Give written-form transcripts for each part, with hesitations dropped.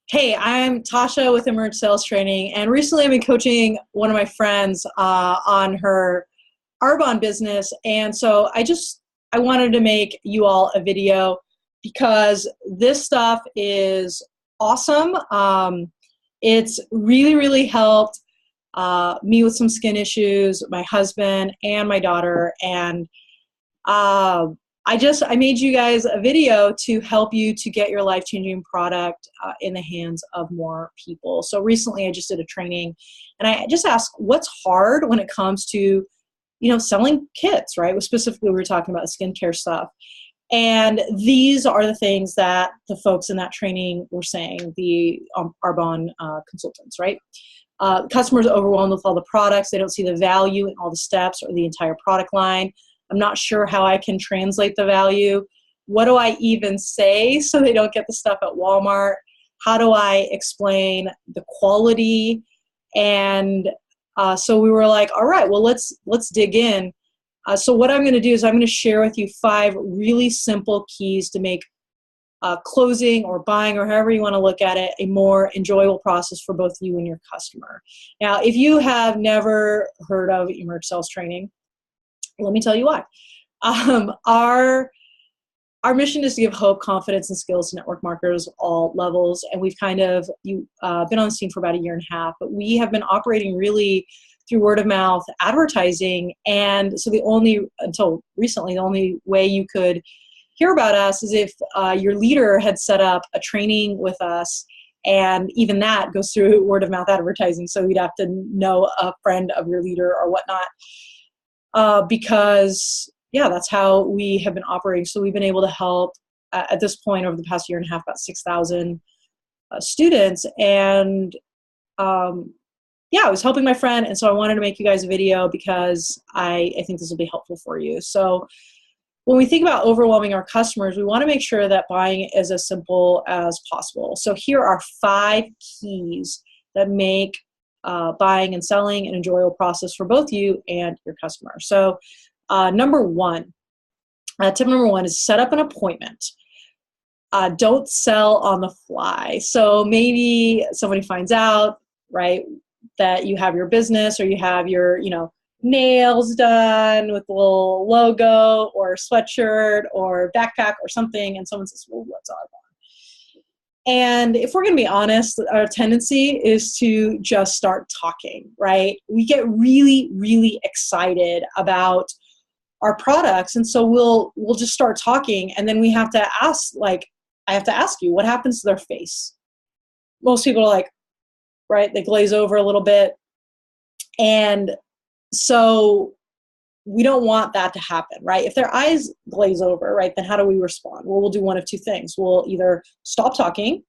Hey, I'm Tasha with Emerge Sales Training, and recently I've been coaching one of my friends on her Arbonne business, and so I wanted to make you all a video because this stuff is awesome. It's really helped me with some skin issues, my husband and my daughter, and uh, I made you guys a video to help you to get your life-changing product in the hands of more people. So recently I just did a training and I just asked what's hard when it comes to, selling kits, right? Specifically, we were talking about skincare stuff. And these are the things that the folks in that training were saying, the Arbonne consultants, right? Customers are overwhelmed with all the products. They don't see the value in all the steps or the entire product line. I'm not sure how I can translate the value. What do I even say so they don't get the stuff at Walmart? How do I explain the quality? And so we were like, all right, well, let's dig in. So what I'm going to do is I'm going to share with you 5 really simple keys to make closing or buying, or however you want to look at it, a more enjoyable process for both you and your customer. Now, if you have never heard of Emerge Sales Training, let me tell you why. Our mission is to give hope, confidence, and skills to network marketers of all levels. And we've kind of been on the scene for about 1.5 years, but we have been operating really through word of mouth advertising. And so until recently, the only way you could hear about us is if your leader had set up a training with us. And even that goes through word of mouth advertising. So you'd have to know a friend of your leader or whatnot. Because that's how we have been operating. So we've been able to help at this point over the past 1.5 years, about 6,000 students. And I was helping my friend. And so I wanted to make you guys a video because I think this will be helpful for you. So when we think about overwhelming our customers, we want to make sure that buying is as simple as possible. So here are 5 keys that make buying and selling an enjoyable process for both you and your customer. So tip number one is set up an appointment. Don't sell on the fly. So maybe somebody finds out, right, that you have your business or you have your, nails done with a little logo or sweatshirt or backpack or something, and someone says, well, what's Arbonne? And if we're going to be honest, our tendency is to just start talking, right? We get really excited about our products. And so we'll just start talking. And then we have to ask, I have to ask you, what happens to their face? Most people are like, right, they glaze over a little bit. And so we don't want that to happen, right? If their eyes glaze over, right, then how do we respond? Well, we'll do one of 2 things. We'll either stop talking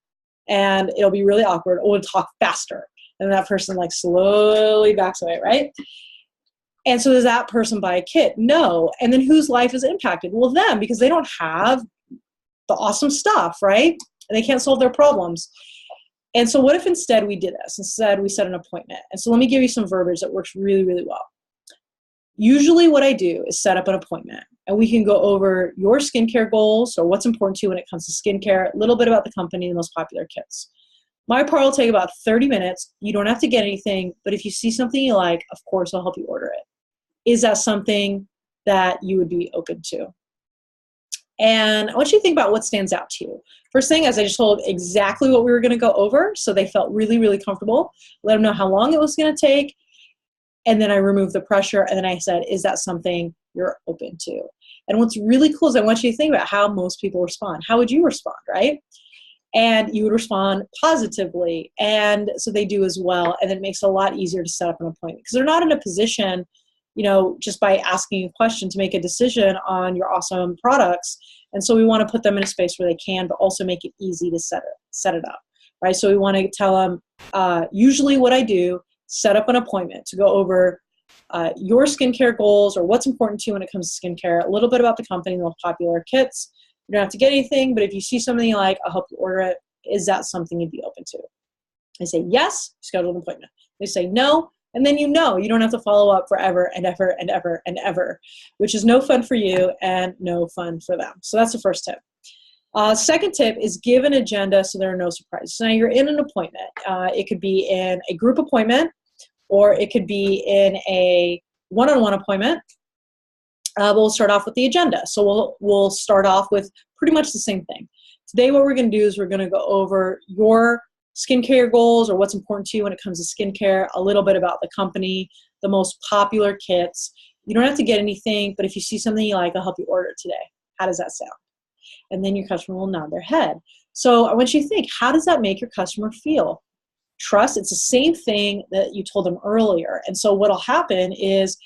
and it'll be really awkward, or we'll talk faster. And that person slowly backs away, right? And so does that person buy a kit? No. And then whose life is impacted? Well, them, because they don't have the awesome stuff, right? And they can't solve their problems. And so what if instead we did this? Instead we set an appointment. And so let me give you some verbiage that works really well. Usually what I do is set up an appointment, and we can go over your skincare goals or what's important to you when it comes to skincare, a little bit about the company, the most popular kits. My part will take about 30 minutes. You don't have to get anything, but if you see something you like, of course, I'll help you order it. Is that something that you would be open to? And I want you to think about what stands out to you. First thing is I just told exactly what we were going to go over, so they felt really comfortable. Let them know how long it was going to take. And then I removed the pressure, and then I said, is that something you're open to? And what's really cool is I want you to think about how most people respond. How would you respond, right? And you would respond positively, and so they do as well. And it makes it a lot easier to set up an appointment because they're not in a position, just by asking a question to make a decision on your awesome products. And so we want to put them in a space where they can, but also make it easy to set it up, right? So we want to tell them, usually what I do, set up an appointment to go over your skincare goals or what's important to you when it comes to skincare, a little bit about the company, the most popular kits. You don't have to get anything, but if you see something you like, I'll help you order it. Is that something you'd be open to? They say yes, schedule an appointment. They say no, and then you don't have to follow up forever and ever, which is no fun for you and no fun for them. So that's the first tip. Second tip is give an agenda so there are no surprises. So now you're in an appointment. It could be in a group appointment, or it could be in a one-on-one appointment. We'll start off with the agenda. So we'll start off with pretty much the same thing. Today what we're going to do is we're going to go over your skincare goals, or what's important to you when it comes to skincare, a little bit about the company, the most popular kits. You don't have to get anything, but if you see something you like, I'll help you order it today. How does that sound? And then your customer will nod their head. So I want you to think, how does that make your customer feel? Trust, it's the same thing that you told them earlier. And so what'll happen is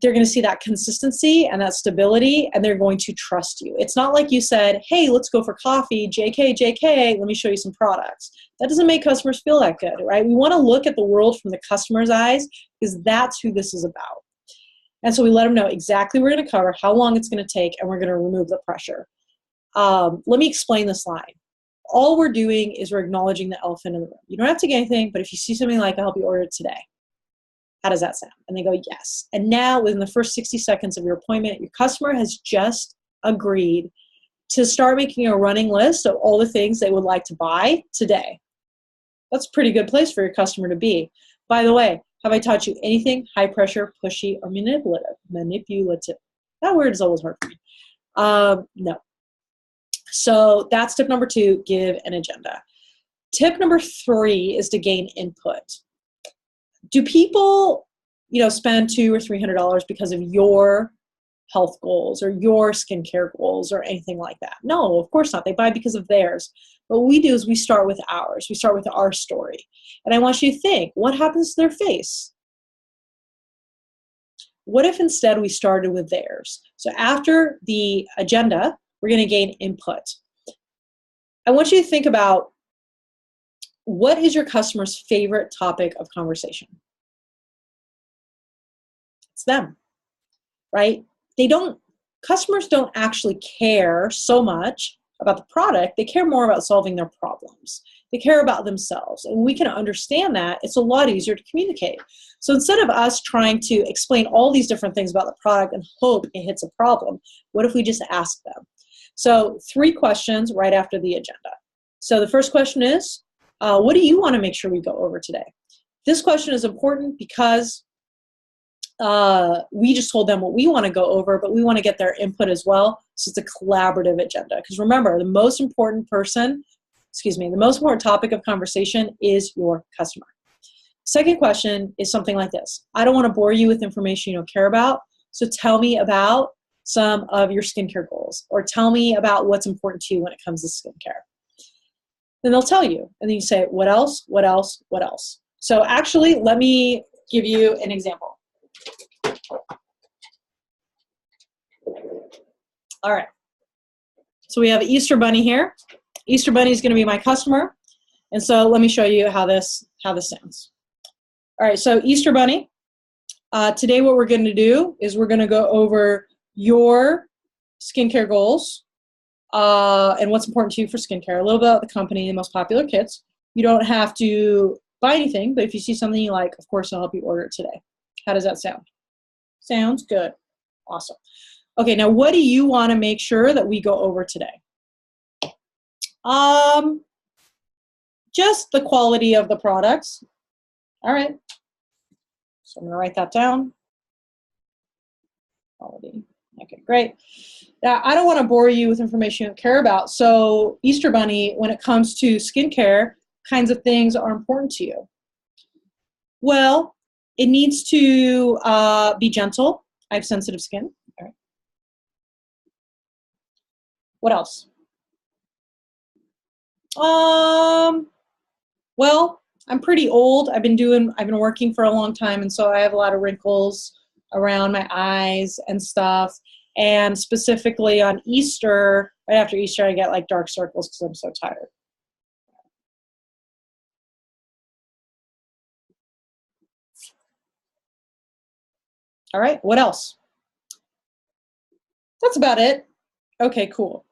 they're going to see that consistency and that stability, and they're going to trust you. It's not like you said, hey, let's go for coffee, JK, let me show you some products. That doesn't make customers feel that good, right? We want to look at the world from the customer's eyes, because that's who this is about. And so we let them know exactly what we're going to cover, how long it's going to take, and we're going to remove the pressure. Let me explain this line. All we're doing is we're acknowledging the elephant in the room. You don't have to get anything, but if you see something like, I'll help you order it today. How does that sound? And they go, yes. And now within the first 60 seconds of your appointment, your customer has just agreed to start making a running list of all the things they would like to buy today. That's a pretty good place for your customer to be. By the way, have I taught you anything high pressure, pushy, or manipulative? Manipulative. That word is always hard for me. No. So that's tip number 2, give an agenda. Tip number 3 is to gain input. Do people, spend $200 or $300 because of your health goals or your skincare goals or anything like that? No, of course not. They buy because of theirs. But what we do is we start with ours. We start with our story. And I want you to think, what happens to their face? What if instead we started with theirs? So after the agenda, we're going to gain input. I want you to think about, what is your customer's favorite topic of conversation? It's them, right? Customers don't actually care so much about the product. They care more about solving their problems. They care about themselves. And when we can understand that, it's a lot easier to communicate. So instead of us trying to explain all these different things about the product and hope it hits a problem, what if we just ask them? So 3 questions right after the agenda. So the first question is, what do you want to make sure we go over today? This question is important because we just told them what we want to go over, but we want to get their input as well. So it's a collaborative agenda. Because remember, the most important topic of conversation is your customer. Second question is something like this. I don't want to bore you with information you don't care about, so tell me about some of your skincare goals, or tell me about what's important to you when it comes to skincare. Then they'll tell you, and then you say, what else, what else, what else? So actually, let me give you an example. All right. So we have Easter Bunny here. Easter Bunny is going to be my customer. And so let me show you how this sounds. All right, so Easter Bunny. Today what we're going to do is we're going to go over your skincare goals and what's important to you for skincare, a little bit about the company, the most popular kits. You don't have to buy anything, but if you see something you like, of course, I'll help you order it today. How does that sound? Sounds good. Awesome. Okay, now what do you want to make sure that we go over today? Just the quality of the products. All right. So I'm going to write that down. Quality. Okay, great. Now, I don't want to bore you with information you don't care about. So Easter Bunny, when it comes to skincare, kinds of things are important to you. Well, it needs to be gentle. I have sensitive skin. All right. What else? Well, I'm pretty old. I've been working for a long time, and so I have a lot of wrinkles around my eyes and stuff. And specifically on Easter, right after Easter, I get like dark circles because I'm so tired. All right, what else? That's about it. Okay, cool.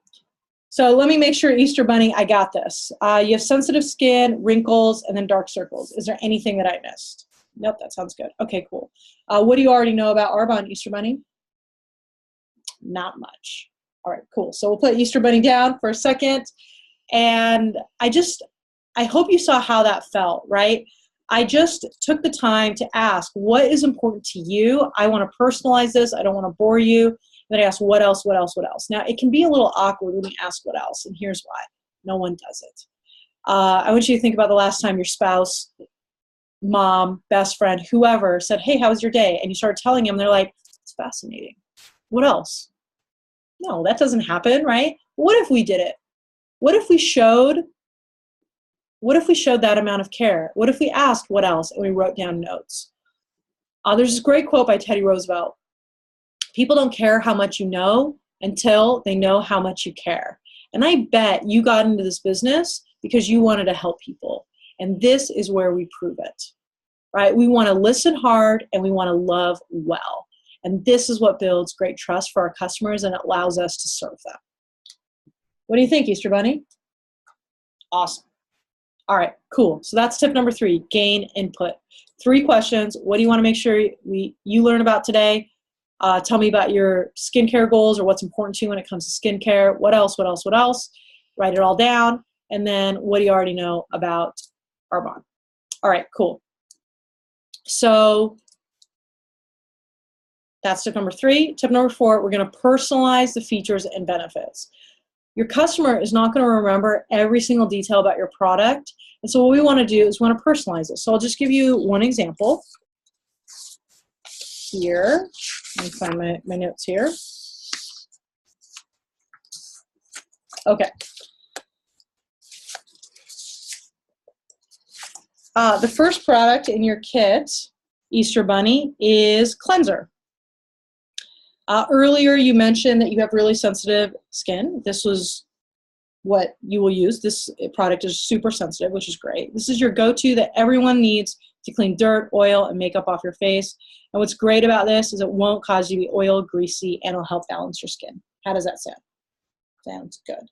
So let me make sure, Easter Bunny, I got this. You have sensitive skin, wrinkles, and then dark circles. Is there anything that I missed? Nope, that sounds good. Okay, cool. What do you already know about Arbonne, Easter Bunny? Not much. All right, cool. So we'll put Easter Bunny down for a second. And I hope you saw how that felt, right? I just took the time to ask, what is important to you? I want to personalize this. I don't want to bore you. And then I ask, what else, what else, what else? Now, it can be a little awkward when you ask what else, and here's why. No one does it. I want you to think about the last time your spouse, mom, best friend, whoever said, hey, how was your day? And you start telling them, they're like, it's fascinating. What else? No, that doesn't happen, right? What if we did it? What if we showed that amount of care? What if we asked what else and we wrote down notes? There's this great quote by Teddy Roosevelt. People don't care how much you know until they know how much you care. And I bet you got into this business because you wanted to help people. And this is where we prove it, right? We want to listen hard and we want to love well. And this is what builds great trust for our customers and allows us to serve them. What do you think, Easter Bunny? Awesome. All right, cool. So that's tip number 3, gain input. 3 questions. What do you want to make sure you learn about today? Tell me about your skincare goals or what's important to you when it comes to skincare. What else, what else, what else? Write it all down. And then what do you already know about Arbonne? All right, cool. So that's tip number 3. Tip number 4, we're going to personalize the features and benefits. Your customer is not going to remember every single detail about your product. And so what we want to do is we want to personalize it. So I'll just give you one example here. Let me find my notes here. Okay. The first product in your kit, Easter Bunny, is cleanser. Earlier you mentioned that you have really sensitive skin. This was what you will use. This product is super sensitive, which is great. This is your go-to that everyone needs to clean dirt, oil, and makeup off your face. And what's great about this is it won't cause you to be oil, greasy, and it'll help balance your skin. How does that sound? Sounds good.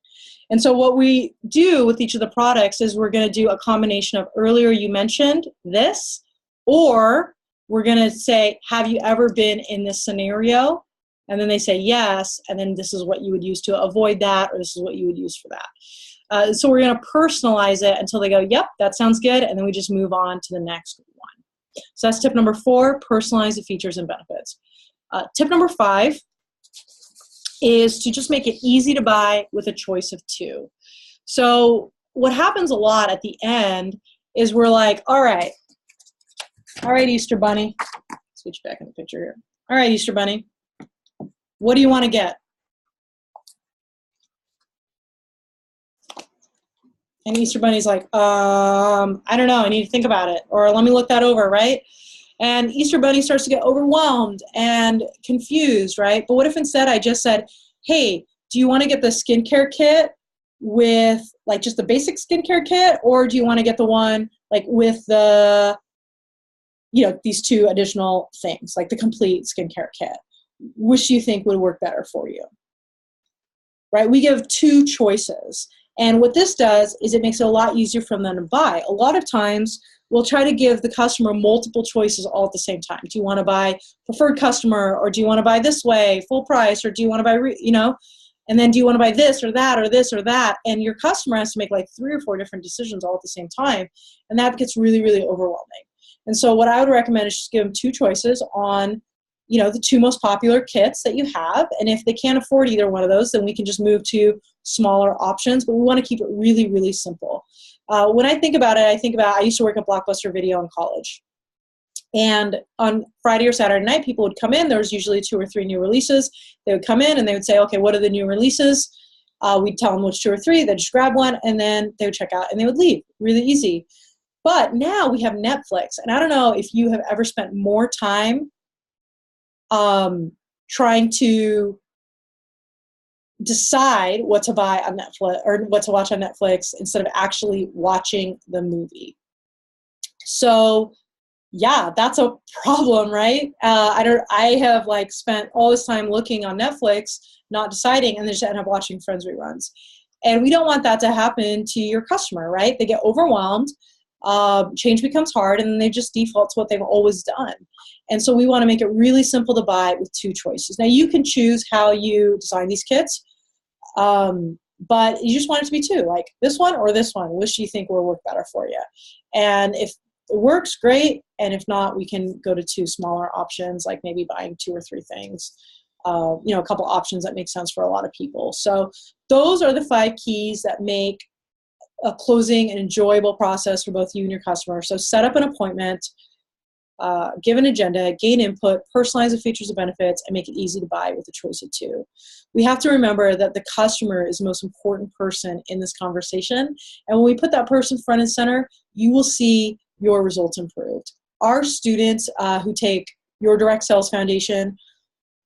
And so what we do with each of the products is we're going to do a combination of earlier you mentioned this, or we're going to say, have you ever been in this scenario? And then they say yes, and then this is what you would use to avoid that, or this is what you would use for that. So we're going to personalize it until they go, yep, that sounds good, and then we just move on to the next one. So that's tip number 4, personalize the features and benefits. Tip number 5 is to just make it easy to buy with a choice of 2. So what happens a lot at the end is we're like, all right, Easter Bunny. Switch back in the picture here. All right, Easter Bunny. What do you want to get? And Easter Bunny's like, I don't know, I need to think about it, or let me look that over, right? And Easter Bunny starts to get overwhelmed and confused, right? But what if instead I just said, hey, do you want to get the skincare kit with like just the basic skincare kit, or do you want to get the one like with the, these 2 additional things, like the complete skincare kit? Which do you think would work better for you? Right? We give 2 choices. And what this does is it makes it a lot easier for them to buy. A lot of times we'll try to give the customer multiple choices all at the same time. Do you want to buy preferred customer, or do you want to buy this way, full price, or do you want to buy, and then do you want to buy this or that or this or that? And your customer has to make like 3 or 4 different decisions all at the same time. And that gets really, really overwhelming. And so what I would recommend is just give them 2 choices on the 2 most popular kits that you have. And if they can't afford either one of those, then we can just move to smaller options. But we want to keep it really, really simple. When I think about it, I used to work at Blockbuster Video in college. And on Friday or Saturday night, people would come in. There was usually 2 or 3 new releases. They would come in and they would say, okay, what are the new releases? We'd tell them which 2 or 3. They'd just grab one, and then they would check out and they would leave. Really easy. But now we have Netflix. And I don't know if you have ever spent more time trying to decide what to buy on Netflix or what to watch on Netflix instead of actually watching the movie. So yeah, that's a problem, right? I have like spent all this time looking on Netflix, not deciding, and then just end up watching Friends reruns. And we don't want that to happen to your customer, right? They get overwhelmed. Change becomes hard, and then they just default to what they've always done. And so we want to make it really simple to buy with 2 choices. Now you can choose how you design these kits. But you just want it to be two, like this one or this one. Which do you think will work better for you? And if it works, great. And if not, we can go to two smaller options, like maybe buying 2 or 3 things. A couple options that make sense for a lot of people. So those are the 5 keys that make a closing an enjoyable process for both you and your customer. So set up an appointment, give an agenda, gain input, personalize the features and benefits, and make it easy to buy with a choice of 2. We have to remember that the customer is the most important person in this conversation. And when we put that person front and center, you will see your results improved. Our students who take your direct sales foundation,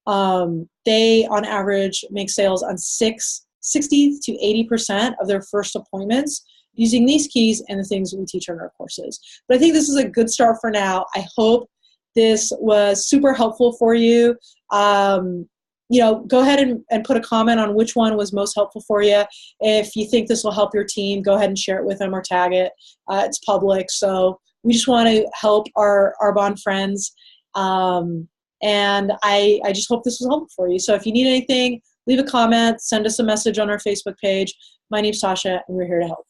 they on average make sales on 60 to 80% of their first appointments using these keys and the things that we teach on our courses. But I think this is a good start for now. I hope this was super helpful for you. Go ahead and put a comment on which one was most helpful for you. If you think this will help your team, go ahead and share it with them or tag it. It's public. So we just want to help our Arbonne friends. And I just hope this was helpful for you. So if you need anything, leave a comment, send us a message on our Facebook page. My name's Tasha, and we're here to help.